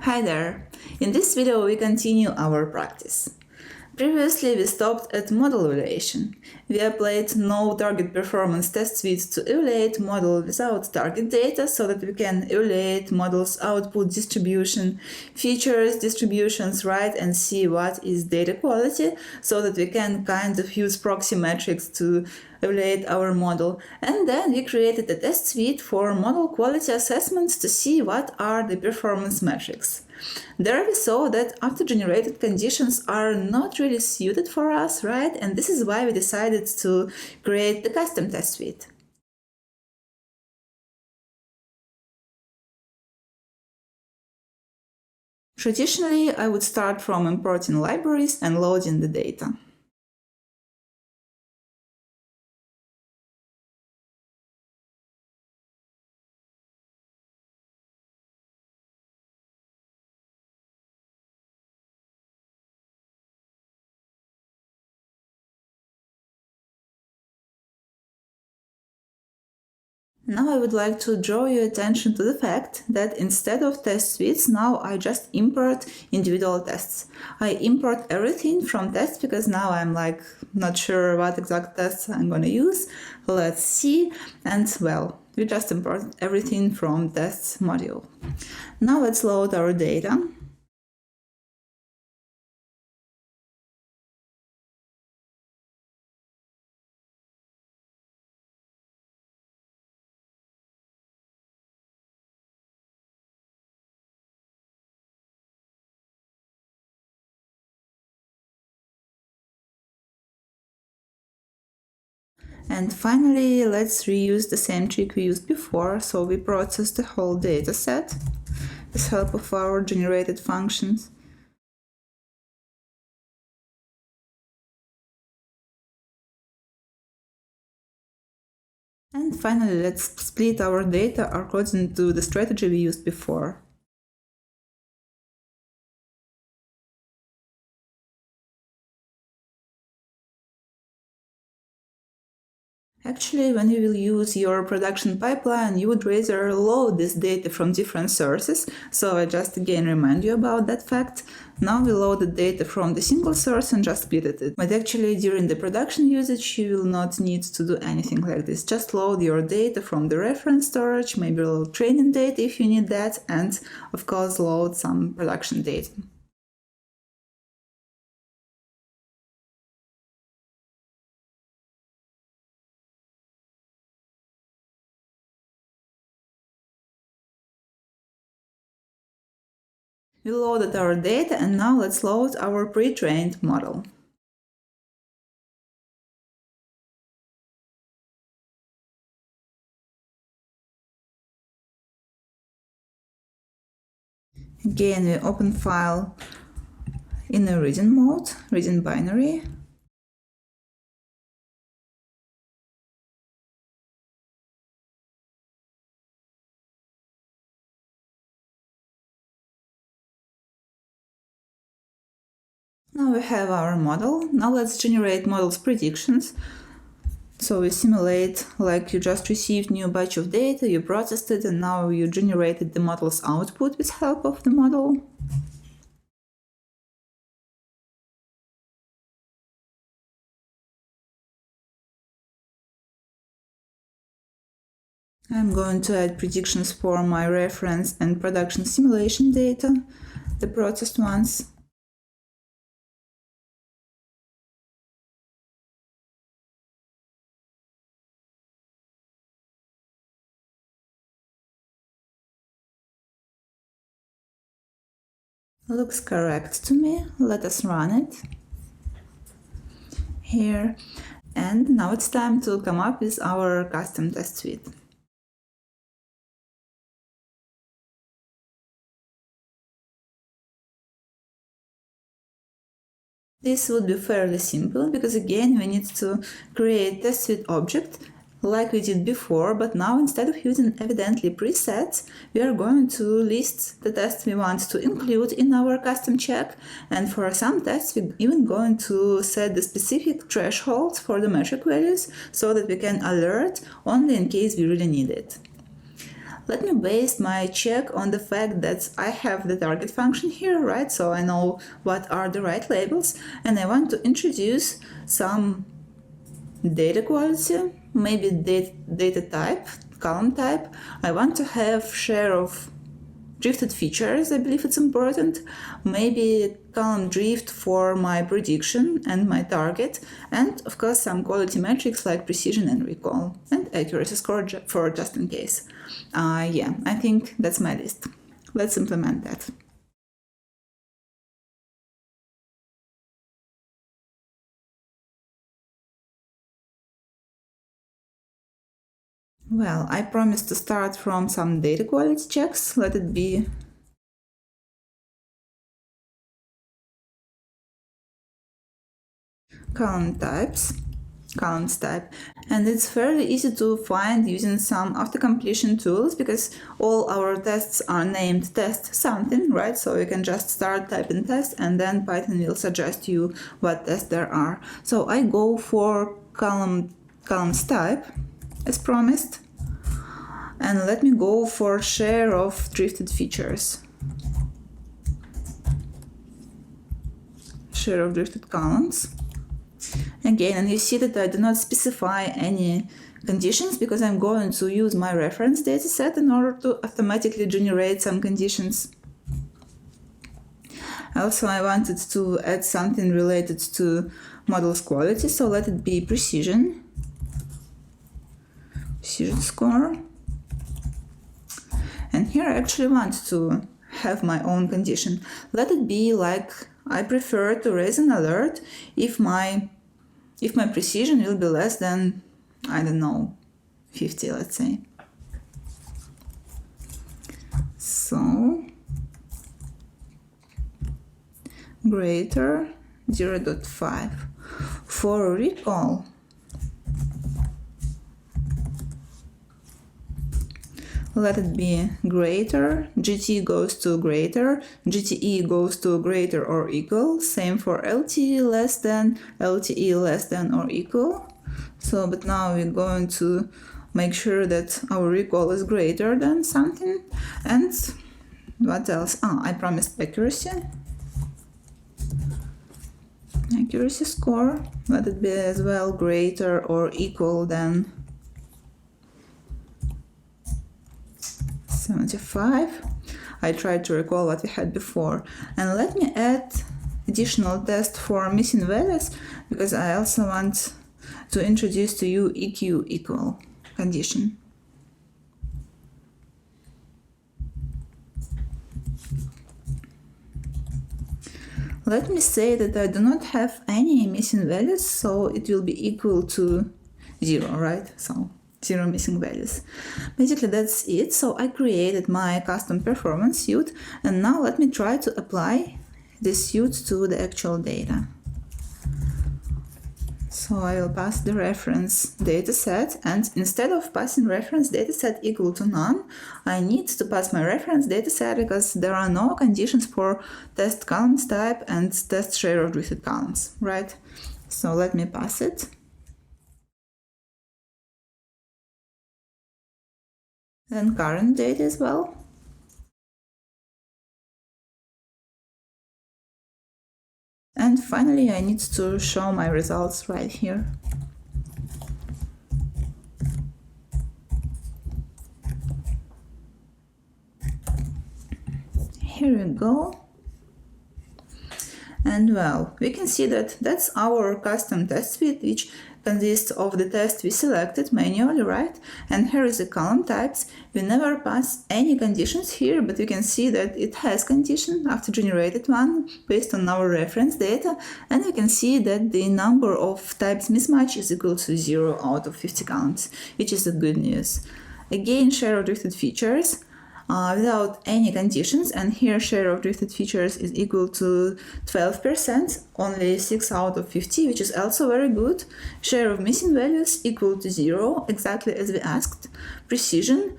Hi there! In this video we continue our practice. Previously we stopped at model evaluation. We applied no target performance test suite to evaluate model without target data so that we can evaluate model's output distribution, features, distributions, right, and see what is data quality so that we can kind of use proxy metrics to evaluate our model. And then we created a test suite for model quality assessments to see what are the performance metrics. There we saw that after-generated conditions are not really suited for us, right? And this is why we decided to create the custom test suite. Traditionally, I would start from importing libraries and loading the data. Now I would like to draw your attention to the fact that instead of test suites, now I just import individual tests. I import everything from tests because now I'm not sure what exact tests I'm gonna use. Let's see. And well, we just import everything from tests module. Now let's load our data. And finally, let's reuse the same trick we used before, so we process the whole dataset with help of our generated functions. And finally, let's split our data according to the strategy we used before. Actually, when you will use your production pipeline, you would rather load this data from different sources, so I just again remind you about that fact. Now we load the data from the single source and just split it. But actually, during the production usage, you will not need to do anything like this. Just load your data from the reference storage, maybe load training data if you need that, and of course load some production data. We loaded our data and now let's load our pre-trained model. Again, we open file in a reading mode, reading binary. Now we have our model. Now let's generate model's predictions. So we simulate like you just received new batch of data, you processed it, and now you generated the model's output with help of the model. I'm going to add predictions for my reference and production simulation data, the processed ones. Looks correct to me. Let us run it here. And now it's time to come up with our custom test suite. This would be fairly simple because again we need to create test suite object like we did before, but now instead of using evidently presets, we are going to list the tests we want to include in our custom check, and for some tests we're even going to set the specific thresholds for the metric values so that we can alert only in case we really need it. let me base my check on the fact that I have the target function here, right? So I know what are the right labels, and I want to introduce some data quality, maybe data type, column type. I want to have share of drifted features, I believe it's important, maybe column drift for my prediction and my target, and of course some quality metrics like precision and recall, and accuracy score for just in case. Yeah, I think that's my list. Let's implement that. Well, I promised to start from some data quality checks. Let it be columns type, and it's fairly easy to find using some auto-completion tools because all our tests are named test something, right? So you can just start typing test and then Python will suggest you what tests there are. So I go for columns type as promised, and let me go for share of drifted features. Share of drifted columns. Again, and you see that I do not specify any conditions because I'm going to use my reference dataset in order to automatically generate some conditions. Also, I wanted to add something related to model's quality, so let it be precision score. And here I actually want to have my own condition. Let it be like I prefer to raise an alert if my precision will be less than, I don't know, 50, let's say. So greater 0.5. For recall, let it be greater, GT goes to greater, GTE goes to greater or equal, same for LTE less than or equal. So, but now we're going to make sure that our recall is greater than something. And what else? I promised accuracy. Accuracy score, let it be as well greater or equal than 75. I tried to recall what we had before. And let me add additional test for missing values because I also want to introduce to you EQ equal condition. Let me say that I do not have any missing values, so it will be equal to 0, right? So 0 missing values. Basically that's it. So I created my custom performance suit, and now let me try to apply this suit to the actual data. So I will pass the reference dataset, and instead of passing reference dataset equal to none, I need to pass my reference dataset because there are no conditions for test columns type and test share of drifted columns, right? So let me pass it. Then current data as well. And finally, I need to show my results right here. Here we go. And well, we can see that that's our custom test suite, which consists of the test we selected manually, right? And here is the column types. We never pass any conditions here, but you can see that it has condition after generated one based on our reference data. And you can see that the number of types mismatch is equal to 0 out of 50 counts, which is the good news. Again, share of drifted features. Without any conditions, and here share of drifted features is equal to 12%, only 6 out of 50, which is also very good. Share of missing values equal to 0, exactly as we asked. Precision,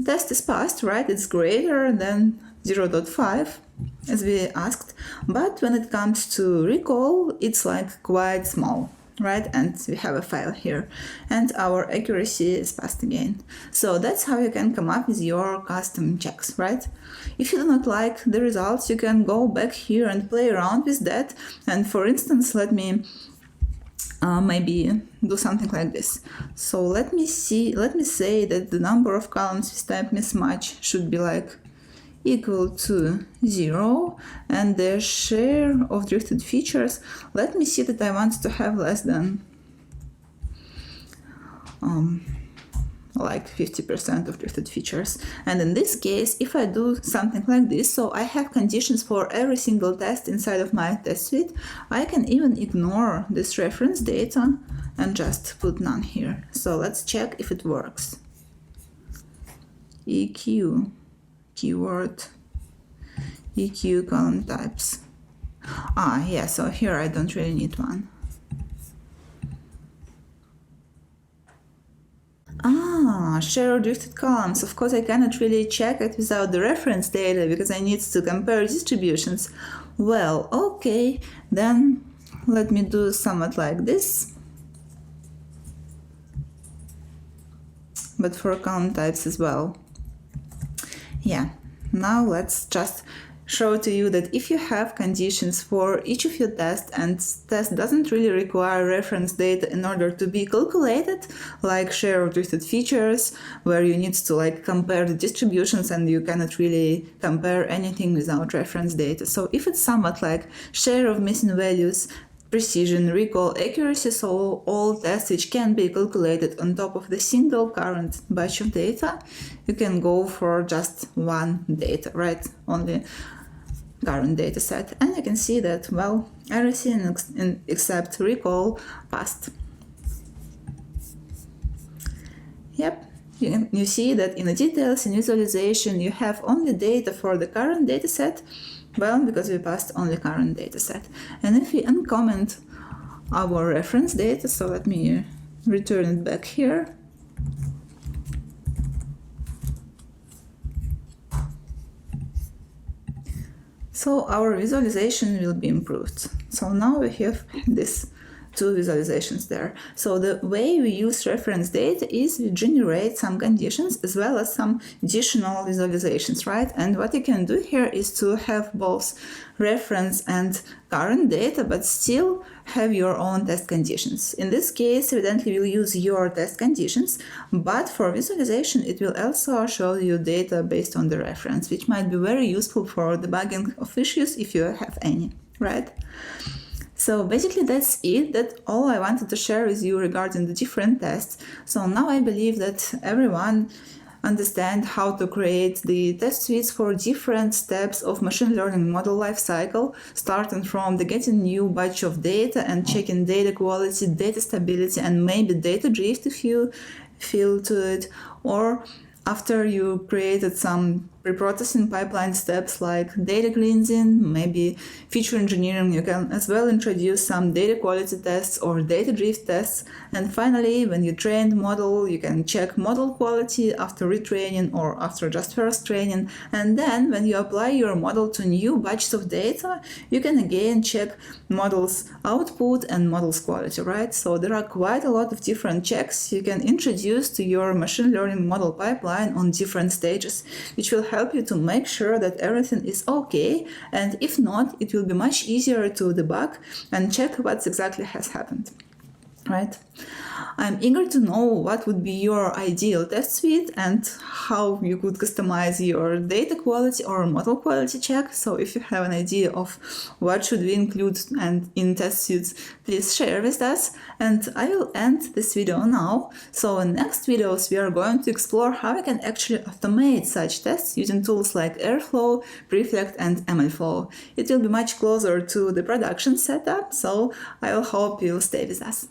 test is passed, right? It's greater than 0.5, as we asked, but when it comes to recall, it's like quite small. right? And we have a file here, and our accuracy is passed again. So that's how you can come up with your custom checks, right? If you do not like the results, you can go back here and play around with that. And for instance, let me maybe do something like this. So let me say that the number of columns with type mismatch should be like equal to 0, and the share of drifted features, let me see that I want to have less than like 50% of drifted features. And in this case, if I do something like this, so I have conditions for every single test inside of my test suite, I can even ignore this reference data and just put none here. So let's check if it works. EQ keyword, EQ column types. Yeah, so here I don't really need one. Share of drifted columns. Of course, I cannot really check it without the reference data because I need to compare distributions. Well, okay, then let me do somewhat like this, but for column types as well. Yeah, now let's just show to you that if you have conditions for each of your tests and test doesn't really require reference data in order to be calculated, like share of drifted features, where you need to like compare the distributions and you cannot really compare anything without reference data. So if it's somewhat like share of missing values, precision, recall, accuracy, so all tests which can be calculated on top of the single current batch of data, you can go for just one data, right? Only current data set. And you can see that, well, everything except recall passed. Yep. You see that in the details in visualization you have only data for the current data set. Well, because we passed only current data set. And if we uncomment our reference data, so let me return it back here. So our visualization will be improved. So now we have this two visualizations there. So the way we use reference data is we generate some conditions as well as some additional visualizations, right? And what you can do here is to have both reference and current data, but still have your own test conditions. In this case, evidently we'll use your test conditions, but for visualization, it will also show you data based on the reference, which might be very useful for debugging of issues if you have any, right? So basically that's it. That's all I wanted to share with you regarding the different tests. So now I believe that everyone understand how to create the test suites for different steps of machine learning model lifecycle, starting from the getting new batch of data and checking data quality, data stability, and maybe data drift if you feel to it, or after you created some preprocessing pipeline steps like data cleansing, maybe feature engineering, you can as well introduce some data quality tests or data drift tests. And finally, when you train the model, you can check model quality after retraining or after just first training. And then when you apply your model to new batches of data, you can again check model's output and model's quality, right? So there are quite a lot of different checks you can introduce to your machine learning model pipeline on different stages, which will help you to make sure that everything is okay, and if not, it will be much easier to debug and check what exactly has happened, right? I'm eager to know what would be your ideal test suite and how you could customize your data quality or model quality check. So if you have an idea of what should we include and in test suites, please share with us. And I will end this video now. So in next videos, we are going to explore how we can actually automate such tests using tools like Airflow, Prefect, and MLflow. It will be much closer to the production setup, so I will hope you'll stay with us.